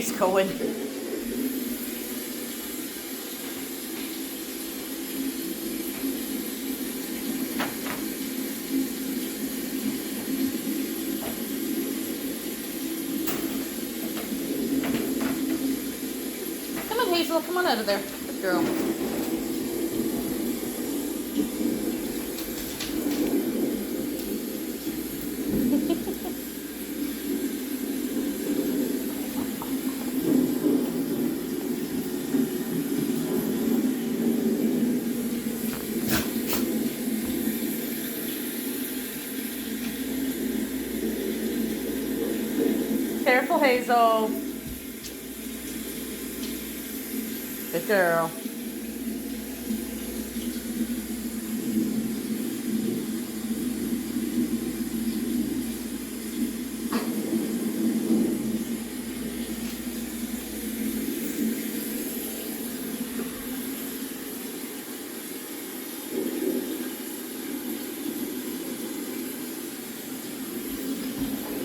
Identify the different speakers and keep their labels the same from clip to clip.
Speaker 1: face going. Come on, Hazel. Come on out of there. Good girl. Careful, Hazel. Good girl.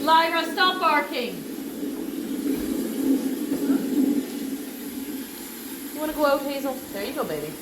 Speaker 1: Lyra, stop barking. You want to go out, Hazel? There you go, baby.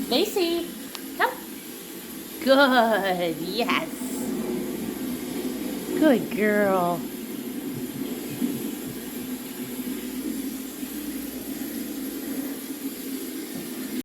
Speaker 1: Macy, come. Good, yes. Good girl.